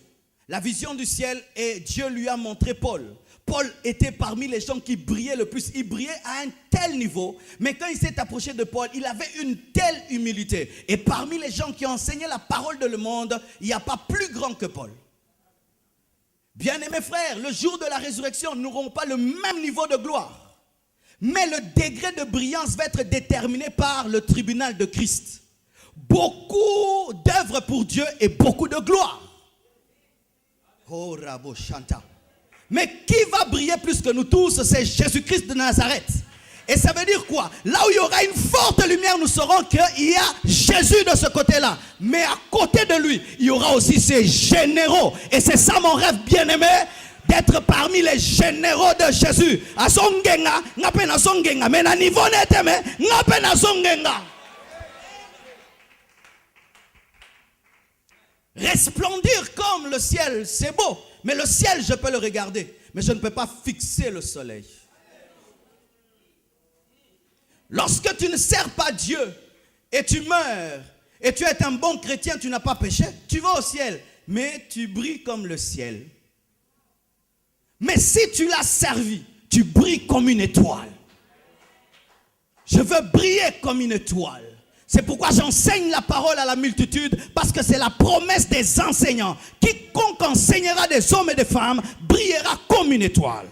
C: La vision du ciel, et Dieu lui a montré Paul. Paul était parmi les gens qui brillaient le plus. Il brillait à un tel niveau. Mais quand il s'est approché de Paul, il avait une telle humilité. Et parmi les gens qui enseignaient la parole de le monde, il n'y a pas plus grand que Paul. Bien-aimés frères, le jour de la résurrection, nous n'aurons pas le même niveau de gloire. Mais le degré de brillance va être déterminé par le tribunal de Christ. Beaucoup d'œuvres pour Dieu et beaucoup de gloire. Oh, Rabo Shanta. Mais qui va briller plus que nous tous? C'est Jésus-Christ de Nazareth. Et ça veut dire quoi? Là où il y aura une forte lumière, nous saurons qu'il y a Jésus de ce côté-là. Mais à côté de lui, il y aura aussi ces généraux. Et c'est ça mon rêve bien-aimé, d'être parmi les généraux de Jésus. Resplendir comme le ciel, c'est beau. Mais le ciel, je peux le regarder. Mais je ne peux pas fixer le soleil. Lorsque tu ne sers pas Dieu et tu meurs et tu es un bon chrétien, tu n'as pas péché, tu vas au ciel. Mais tu brilles comme le ciel. Mais si tu l'as servi, tu brilles comme une étoile. Je veux briller comme une étoile. C'est pourquoi j'enseigne la parole à la multitude, parce que c'est la promesse des enseignants. Quiconque enseignera des hommes et des femmes brillera comme une étoile.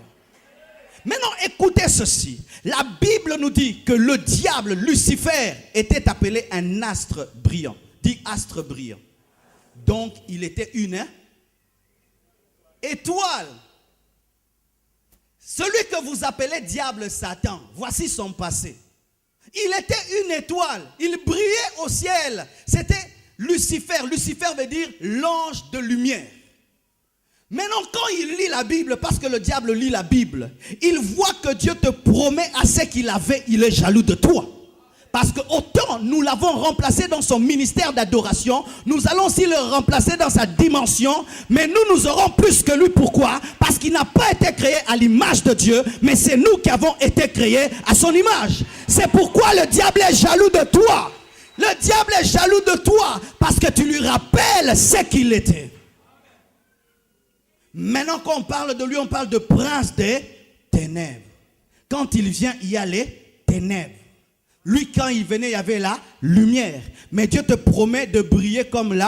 C: Maintenant, écoutez ceci. La Bible nous dit que le diable, Lucifer, était appelé un astre brillant. Dit astre brillant. Donc, il était une étoile. Celui que vous appelez diable Satan, voici son passé. Il était une étoile. Il brillait au ciel. C'était Lucifer. Lucifer veut dire l'ange de lumière. Maintenant, quand il lit la Bible, parce que le diable lit la Bible, il voit que Dieu te promet à ce qu'il avait, il est jaloux de toi. Parce que autant nous l'avons remplacé dans son ministère d'adoration, nous allons aussi le remplacer dans sa dimension, mais nous aurons plus que lui. Pourquoi? Parce qu'il n'a pas été créé à l'image de Dieu, mais c'est nous qui avons été créés à son image. C'est pourquoi le diable est jaloux de toi. Le diable est jaloux de toi parce que tu lui rappelles ce qu'il était. Maintenant qu'on parle de lui, on parle de prince des ténèbres. Quand il vient, il y a les ténèbres. Lui, quand il venait, il y avait la lumière. Mais Dieu te promet de briller comme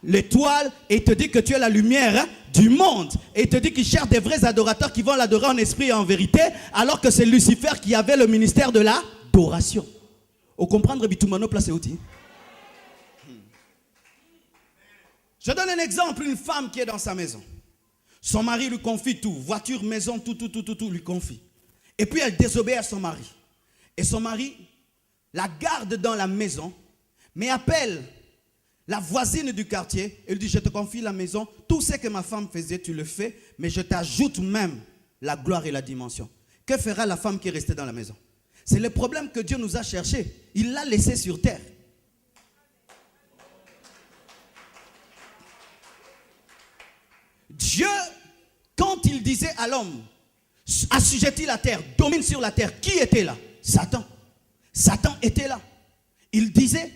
C: l'étoile, et il te dit que tu es la lumière du monde. Et il te dit qu'il cherche des vrais adorateurs qui vont l'adorer en esprit et en vérité, alors que c'est Lucifer qui avait le ministère de l'adoration. Au comprendre, Bitumano place outil. Je donne un exemple, une femme qui est dans sa maison. Son mari lui confie tout, voiture, maison, tout lui confie. Et puis elle désobéit à son mari. Et son mari la garde dans la maison, mais appelle la voisine du quartier et lui dit: je te confie la maison, tout ce que ma femme faisait, tu le fais, mais je t'ajoute même la gloire et la dimension. Que fera la femme qui est restée dans la maison? C'est le problème que Dieu nous a cherché. Il l'a laissé sur terre. Dieu, quand il disait à l'homme: assujettis la terre, domine sur la terre, qui était là? Satan. Satan était là. Il disait: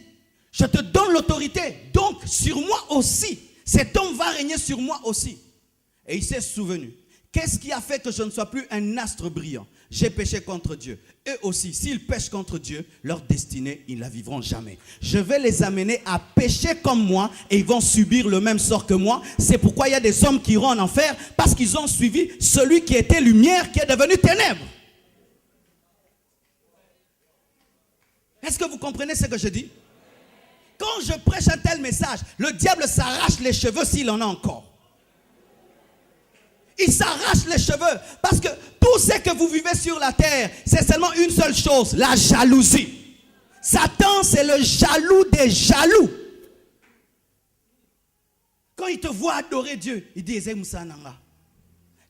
C: je te donne l'autorité, donc sur moi aussi. Cet homme va régner sur moi aussi. Et il s'est souvenu. Qu'est-ce qui a fait que je ne sois plus un astre brillant? J'ai péché contre Dieu. Eux aussi, s'ils pêchent contre Dieu, leur destinée, ils ne la vivront jamais. Je vais les amener à pécher comme moi et ils vont subir le même sort que moi. C'est pourquoi il y a des hommes qui iront en enfer, parce qu'ils ont suivi celui qui était lumière, qui est devenu ténèbres. Est-ce que vous comprenez ce que je dis? Quand je prêche un tel message, le diable s'arrache les cheveux s'il en a encore. Il s'arrache les cheveux parce que tout ce que vous vivez sur la terre, c'est seulement une seule chose: la jalousie. Satan, c'est le jaloux des jaloux. Quand il te voit adorer Dieu, il dit: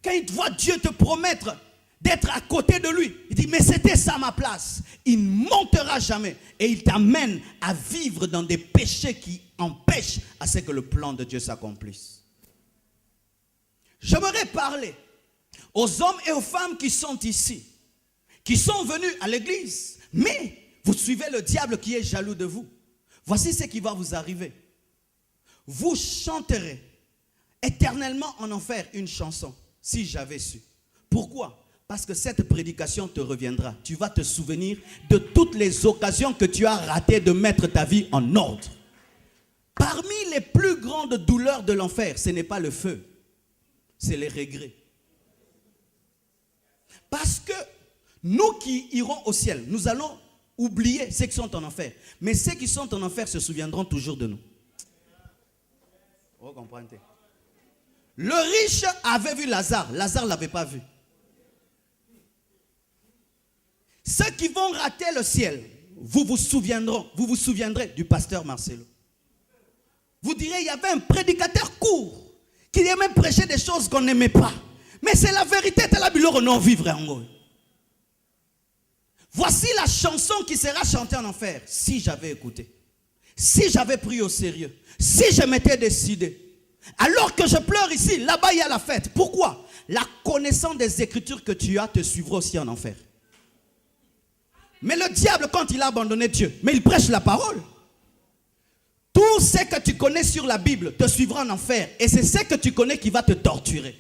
C: quand il te voit Dieu te promettre d'être à côté de lui, il dit: mais c'était ça ma place. Il ne montera jamais. Et il t'amène à vivre dans des péchés qui empêchent à ce que le plan de Dieu s'accomplisse. J'aimerais parler aux hommes et aux femmes qui sont ici, qui sont venus à l'église, mais vous suivez le diable qui est jaloux de vous. Voici ce qui va vous arriver. Vous chanterez éternellement en enfer une chanson, si j'avais su. Pourquoi? Parce que cette prédication te reviendra. Tu vas te souvenir de toutes les occasions que tu as ratées de mettre ta vie en ordre. Parmi les plus grandes douleurs de l'enfer, ce n'est pas le feu, c'est les regrets. Parce que nous qui irons au ciel, nous allons oublier ceux qui sont en enfer. Mais ceux qui sont en enfer se souviendront toujours de nous. Vous comprenez? Le riche avait vu Lazare. Lazare ne l'avait pas vu. Ceux qui vont rater le ciel, vous vous souviendrez du pasteur Marcelo. Vous direz, il y avait un prédicateur court qui aimait prêcher des choses qu'on n'aimait pas. Mais c'est la vérité, c'est la bilore non vivre en gros. Voici la chanson qui sera chantée en enfer. Si j'avais écouté, si j'avais pris au sérieux, si je m'étais décidé. Alors que je pleure ici, là-bas il y a la fête. Pourquoi? La connaissance des Écritures que tu as te suivra aussi en enfer. Mais le diable, quand il a abandonné Dieu, mais il prêche la parole. Tout ce que tu connais sur la Bible te suivra en enfer. Et c'est ce que tu connais qui va te torturer.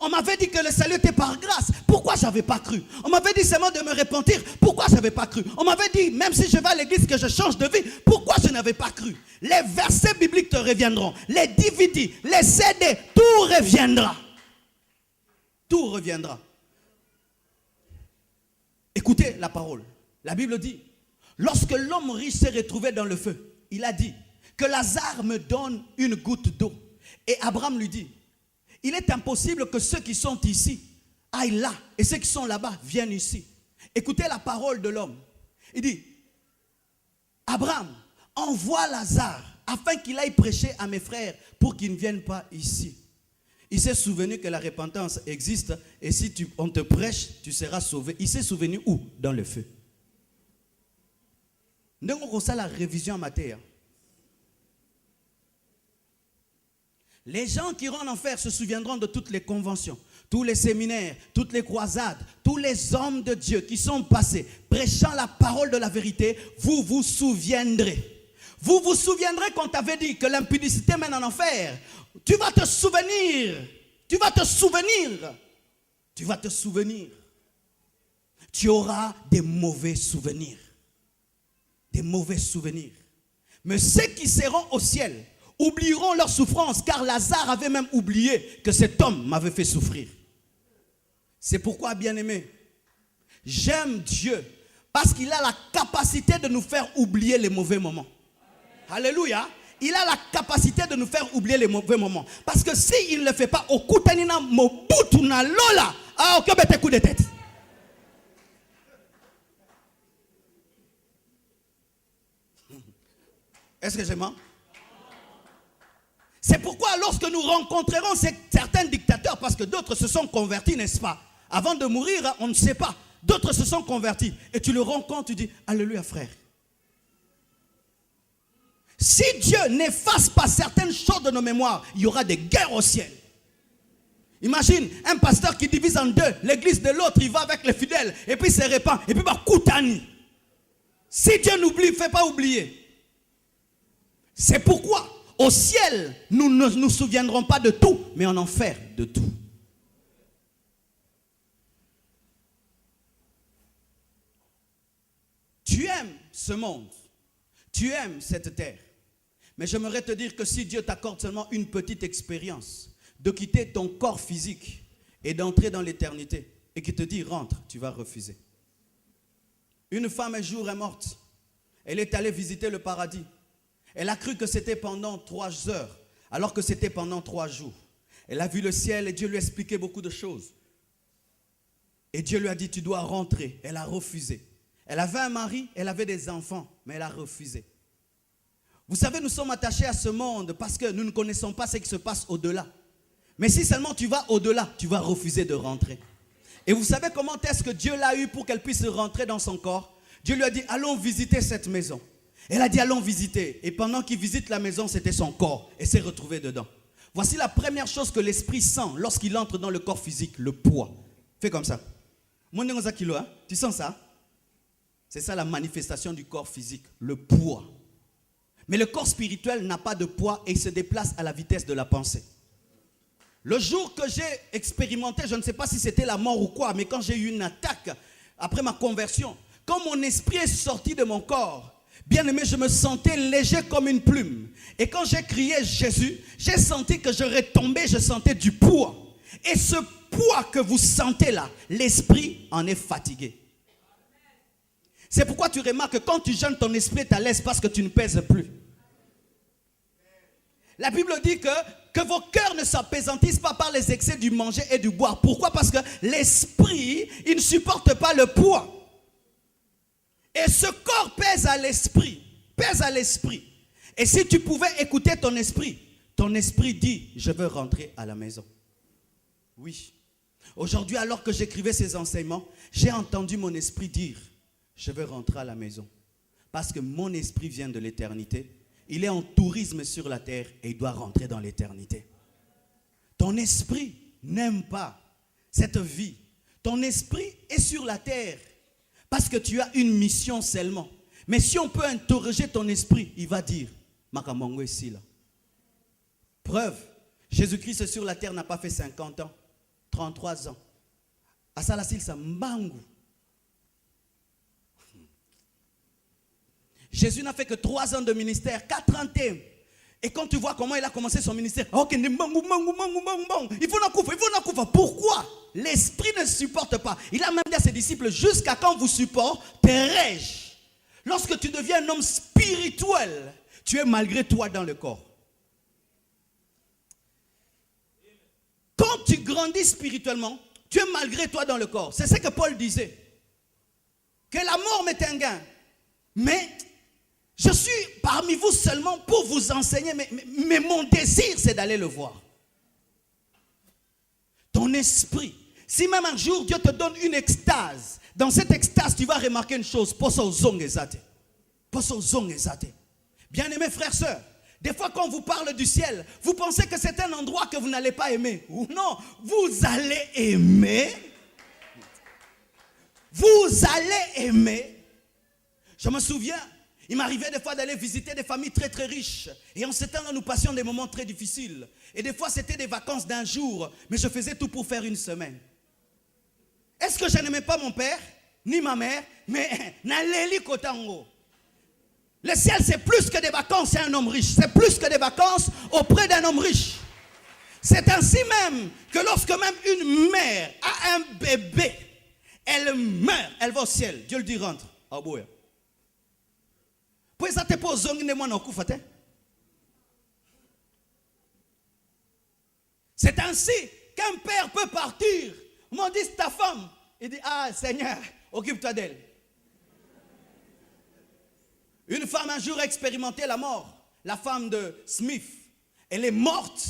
C: On m'avait dit que le salut était par grâce. Pourquoi je n'avais pas cru? On m'avait dit seulement de me repentir. Pourquoi je n'avais pas cru? On m'avait dit, même si je vais à l'église, que je change de vie. Pourquoi je n'avais pas cru? Les versets bibliques te reviendront. Les DVD, les CD, tout reviendra. Tout reviendra. Écoutez la parole. La Bible dit, lorsque l'homme riche s'est retrouvé dans le feu, il a dit que Lazare me donne une goutte d'eau. Et Abraham lui dit, il est impossible que ceux qui sont ici aillent là et ceux qui sont là-bas viennent ici. Écoutez la parole de l'homme. Il dit, Abraham, envoie Lazare afin qu'il aille prêcher à mes frères pour qu'ils ne viennent pas ici. Il s'est souvenu que la repentance existe et si on te prêche, tu seras sauvé. Il s'est souvenu où? Dans le feu. Nous avons la révision en matière. Les gens qui iront en enfer se souviendront de toutes les conventions, tous les séminaires, toutes les croisades, tous les hommes de Dieu qui sont passés, prêchant la parole de la vérité, vous vous souviendrez. Vous vous souviendrez qu'on t'avait dit que l'impudicité mène en enfer. Tu vas te souvenir. Tu vas te souvenir. Tu vas te souvenir. Tu auras des mauvais souvenirs. Des mauvais souvenirs. Mais ceux qui seront au ciel oublieront leur souffrance, car Lazare avait même oublié que cet homme m'avait fait souffrir. C'est pourquoi, bien-aimé, j'aime Dieu, parce qu'il a la capacité de nous faire oublier les mauvais moments. Alléluia. Il a la capacité de nous faire oublier les mauvais moments. Parce que s'il ne le fait pas, au kutanina mobutuna lola, ah, ok, bête coup de tête. Est-ce que je mens? C'est pourquoi lorsque nous rencontrerons certains dictateurs, parce que d'autres se sont convertis, n'est-ce pas? Avant de mourir, on ne sait pas. D'autres se sont convertis. Et tu le rencontres, tu dis, alléluia frère. Si Dieu n'efface pas certaines choses de nos mémoires, il y aura des guerres au ciel. Imagine un pasteur qui divise en deux, l'église de l'autre, il va avec les fidèles, et puis il se répand, et puis il va koutani. Si Dieu n'oublie, ne fait pas oublier. C'est pourquoi au ciel, nous ne nous souviendrons pas de tout, mais en enfer de tout. Tu aimes ce monde, tu aimes cette terre, mais j'aimerais te dire que si Dieu t'accorde seulement une petite expérience de quitter ton corps physique et d'entrer dans l'éternité, et qu'il te dit rentre, tu vas refuser. Une femme un jour est morte, elle est allée visiter le paradis. Elle a cru que c'était pendant 3 heures, alors que c'était pendant 3 jours. Elle a vu le ciel et Dieu lui a expliqué beaucoup de choses. Et Dieu lui a dit, tu dois rentrer. Elle a refusé. Elle avait un mari, elle avait des enfants, mais elle a refusé. Vous savez, nous sommes attachés à ce monde parce que nous ne connaissons pas ce qui se passe au-delà. Mais si seulement tu vas au-delà, tu vas refuser de rentrer. Et vous savez comment est-ce que Dieu l'a eu pour qu'elle puisse rentrer dans son corps? Dieu lui a dit, allons visiter cette maison. Elle a dit, allons visiter. Et pendant qu'il visite la maison, c'était son corps. Et s'est retrouvé dedans. Voici la première chose que l'esprit sent lorsqu'il entre dans le corps physique, le poids. Fais comme ça. Tu sens ça? C'est ça la manifestation du corps physique, le poids. Mais le corps spirituel n'a pas de poids et il se déplace à la vitesse de la pensée. Le jour que j'ai expérimenté, je ne sais pas si c'était la mort ou quoi, mais quand j'ai eu une attaque après ma conversion, quand mon esprit est sorti de mon corps, bien aimé, je me sentais léger comme une plume. Et quand j'ai crié Jésus, j'ai senti que je retombais, je sentais du poids. Et ce poids que vous sentez là, l'esprit en est fatigué. C'est pourquoi tu remarques que quand tu jeûnes, ton esprit est à l'aise parce que tu ne pèses plus. La Bible dit que vos cœurs ne s'apaisantissent pas par les excès du manger et du boire. Pourquoi? Parce que l'esprit, il ne supporte pas le poids. Et ce corps pèse à l'esprit. Pèse à l'esprit. Et si tu pouvais écouter ton esprit dit, je veux rentrer à la maison. Oui. Aujourd'hui, alors que j'écrivais ces enseignements, j'ai entendu mon esprit dire, je veux rentrer à la maison. Parce que mon esprit vient de l'éternité. Il est en tourisme sur la terre et il doit rentrer dans l'éternité. Ton esprit n'aime pas cette vie. Ton esprit est sur la terre parce que tu as une mission seulement. Mais si on peut interroger ton esprit, il va dire, Makamongo ici là. Preuve, Jésus-Christ sur la terre n'a pas fait 50 ans, 33 ans. Asalasil sa mbangu. Jésus n'a fait que 3 ans de ministère, 4 ans. Et quand tu vois comment il a commencé son ministère, il faut na kufa. Pourquoi? L'esprit ne supporte pas. Il a même dit à ses disciples, jusqu'à quand vous supporterai-je? Lorsque tu deviens un homme spirituel, tu es malgré toi dans le corps. Quand tu grandis spirituellement, tu es malgré toi dans le corps. C'est ce que Paul disait. Que la mort m'est un gain. Mais je suis parmi vous seulement pour vous enseigner. Mais mon désir, c'est d'aller le voir. Ton esprit. Si même un jour, Dieu te donne une extase. Dans cette extase, tu vas remarquer une chose. Bien aimés frères, sœurs. Des fois, quand on vous parle du ciel, vous pensez que c'est un endroit que vous n'allez pas aimer. Ou non, vous allez aimer. Vous allez aimer. Je me souviens, il m'arrivait des fois d'aller visiter des familles très très riches. Et en ce temps-là, nous passions des moments très difficiles. Et des fois, c'était des vacances d'un jour. Mais je faisais tout pour faire une semaine. Est-ce que je n'aimais pas mon père, ni ma mère, mais Naleli Kotango. Le ciel, c'est plus que des vacances, c'est un homme riche. C'est plus que des vacances auprès d'un homme riche. C'est ainsi même que lorsque même une mère a un bébé, elle meurt, elle va au ciel. Dieu le dit, rentre. C'est ainsi qu'un père peut partir. On dit, c'est ta femme. Il dit, ah Seigneur, occupe-toi d'elle. Une femme un jour a expérimenté la mort. La femme de Smith. Elle est morte.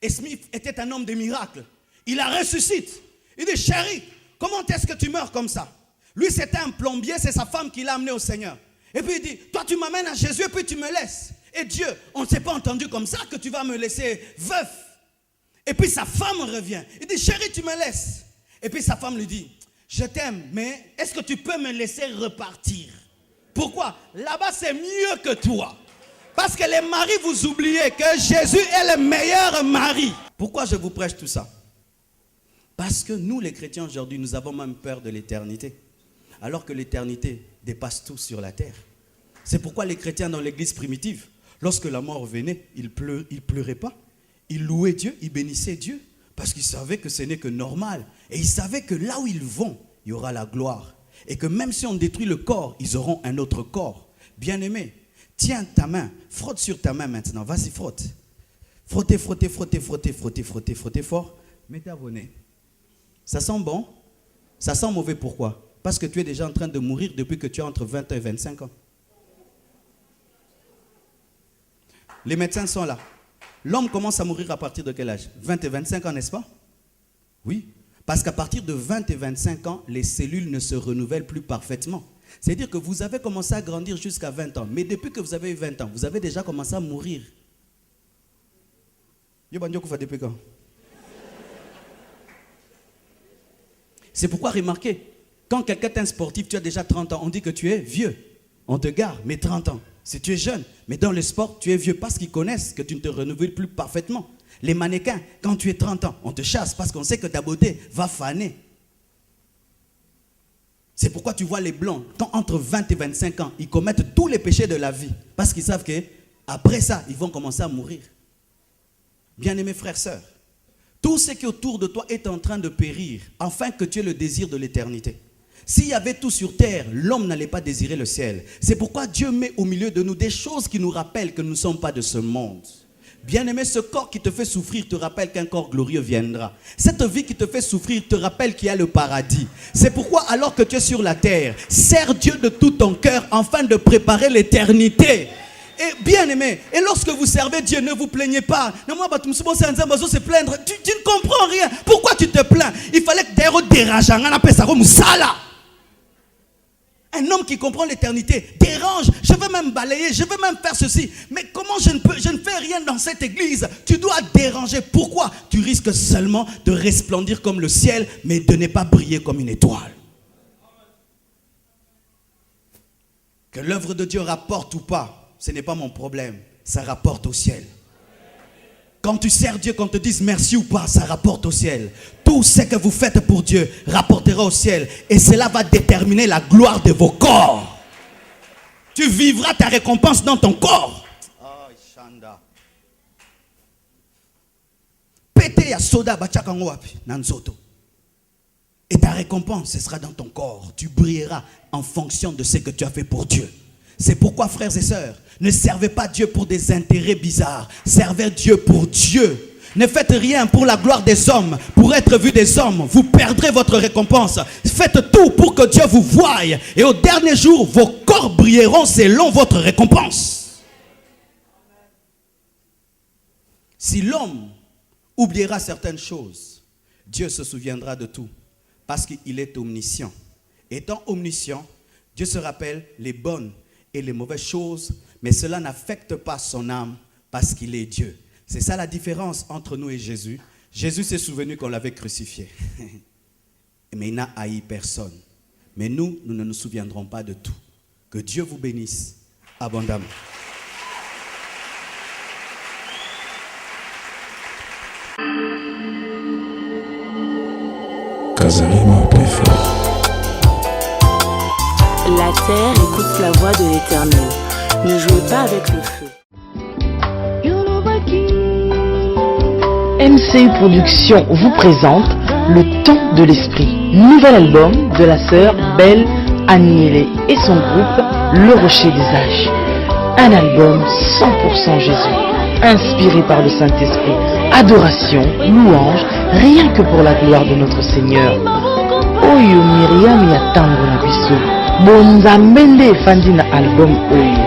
C: Et Smith était un homme de miracles. Il la ressuscite. Il dit, chérie, comment est-ce que tu meurs comme ça? Lui, c'était un plombier, c'est sa femme qui l'a amené au Seigneur. Et puis il dit, toi tu m'amènes à Jésus et puis tu me laisses. Et Dieu, on ne s'est pas entendu comme ça que tu vas me laisser veuf. Et puis sa femme revient. Il dit, chérie, tu me laisses. Et puis sa femme lui dit, je t'aime, mais est-ce que tu peux me laisser repartir? Pourquoi? Là-bas, c'est mieux que toi. Parce que les maris, vous oubliez que Jésus est le meilleur mari. Pourquoi je vous prêche tout ça? Parce que nous, les chrétiens, aujourd'hui, nous avons même peur de l'éternité. Alors que l'éternité dépasse tout sur la terre. C'est pourquoi les chrétiens dans l'église primitive, lorsque la mort venait, ils pleuraient pas. Ils louaient Dieu, ils bénissaient Dieu. Parce qu'ils savaient que ce n'est que normal. Et ils savaient que là où ils vont, il y aura la gloire. Et que même si on détruit le corps, ils auront un autre corps. Bien-aimé, tiens ta main, frotte sur ta main maintenant. Vas-y, frotte. Frottez, frottez, frottez, frottez, frottez, frottez, frottez fort. Mettez à vos nez. Ça sent bon? Ça sent mauvais, pourquoi? Parce que tu es déjà en train de mourir depuis que tu as entre 20 et 25 ans. Les médecins sont là. L'homme commence à mourir à partir de quel âge? 20 et 25 ans, n'est-ce pas? Oui. Parce qu'à partir de 20 et 25 ans, les cellules ne se renouvellent plus parfaitement. C'est-à-dire que vous avez commencé à grandir jusqu'à 20 ans. Mais depuis que vous avez eu 20 ans, vous avez déjà commencé à mourir. Depuis quand? C'est pourquoi remarquez, quand quelqu'un est un sportif, tu as déjà 30 ans, on dit que tu es vieux. On te garde, mais 30 ans. si tu es jeune. Mais dans le sport, tu es vieux parce qu'ils connaissent que tu ne te renouvelles plus parfaitement. Les mannequins, quand tu es 30 ans, on te chasse parce qu'on sait que ta beauté va faner. C'est pourquoi tu vois les blancs, quand entre 20 et 25 ans, ils commettent tous les péchés de la vie. Parce qu'ils savent qu'après ça, ils vont commencer à mourir. Bien-aimés frères, sœurs, tout ce qui autour de toi est en train de périr, afin que tu aies le désir de l'éternité. S'il y avait tout sur terre, l'homme n'allait pas désirer le ciel. C'est pourquoi Dieu met au milieu de nous des choses qui nous rappellent que nous ne sommes pas de ce monde. Bien-aimé, ce corps qui te fait souffrir te rappelle qu'un corps glorieux viendra. Cette vie qui te fait souffrir te rappelle qu'il y a le paradis. C'est pourquoi alors que tu es sur la terre, sers Dieu de tout ton cœur afin de préparer l'éternité. Et bien-aimé, et lorsque vous servez Dieu, ne vous plaignez pas. Tu ne comprends rien. Pourquoi tu te plains? Il fallait que d'ailleurs dérange. Un homme qui comprend l'éternité dérange. Je veux même balayer, je veux même faire ceci. Mais comment je ne fais rien dans cette église? Tu dois déranger. Pourquoi? Tu risques seulement de resplendir comme le ciel, mais de ne pas briller comme une étoile. Que l'œuvre de Dieu rapporte ou pas, ce n'est pas mon problème. Ça rapporte au ciel. Quand tu sers Dieu, qu'on te dise merci ou pas, ça rapporte au ciel. Tout ce que vous faites pour Dieu rapportera au ciel. Et cela va déterminer la gloire de vos corps. Tu vivras ta récompense dans ton corps. Oh, Shanda. Pété ya soda bachakango wapi nanzoto. Et ta récompense, ce sera dans ton corps. Tu brilleras en fonction de ce que tu as fait pour Dieu. C'est pourquoi, frères et sœurs, ne servez pas Dieu pour des intérêts bizarres. Servez Dieu pour Dieu. Ne faites rien pour la gloire des hommes, pour être vu des hommes. Vous perdrez votre récompense. Faites tout pour que Dieu vous voie. Et au dernier jour, vos corps brilleront selon votre récompense. Si l'homme oubliera certaines choses, Dieu se souviendra de tout. Parce qu'il est omniscient. Étant omniscient, Dieu se rappelle les bonnes et les mauvaises choses, mais cela n'affecte pas son âme parce qu'il est Dieu. C'est ça la différence entre nous et Jésus. Jésus s'est souvenu qu'on l'avait crucifié, mais il n'a haï personne. Mais nous ne nous souviendrons pas de tout. Que Dieu vous bénisse abondamment.
A: Kazarima plus fort.
D: La terre écoute la voix de l'Éternel. Ne jouez pas avec le feu.
E: MCU Productions vous présente Le Temps de l'Esprit, nouvel album de la sœur Belle Aniele et son groupe Le Rocher des Âges. Un album 100% Jésus, inspiré par le Saint-Esprit. Adoration, louange, rien que pour la gloire de notre Seigneur. Oyo Myriam ya tango na biso. Bonzambende efandi na album oyo.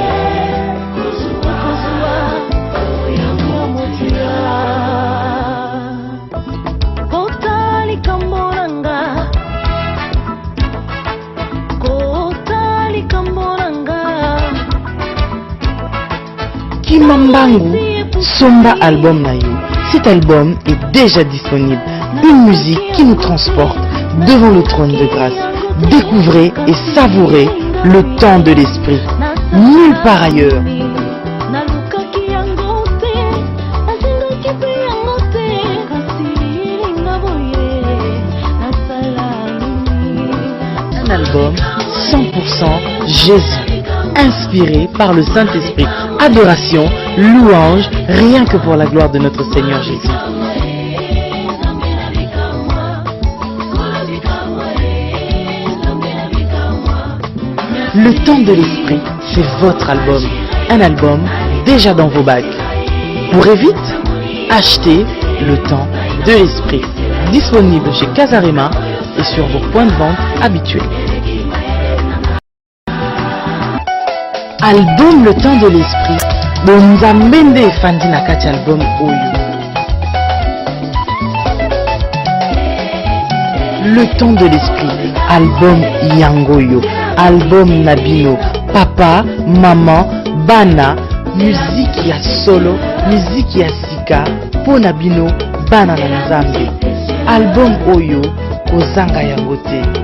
E: Kimambangu, Somba album na yo. Cet album est déjà disponible. Une musique qui nous transporte devant le trône de grâce. Découvrez et savourez le temps de l'esprit. Nulle part ailleurs. Un album 100% Jésus, inspiré par le Saint-Esprit. Adoration, louange, rien que pour la gloire de notre Seigneur Jésus. Le temps de l'esprit, c'est votre album. Un album déjà dans vos bacs. Courez vite, achetez Le temps de l'esprit. Disponible chez Kazarima et sur vos points de vente habituels. Album Le temps de l'esprit. Bonzambende efandi na kati album oyo. Le temps de l'esprit. Album Yangoyo. Album Nabino. Papa, maman, bana. Musique ya solo. Musique ya sika. Po Nabino. Bana na Nzambe. Album oyo. Kozanga yango te.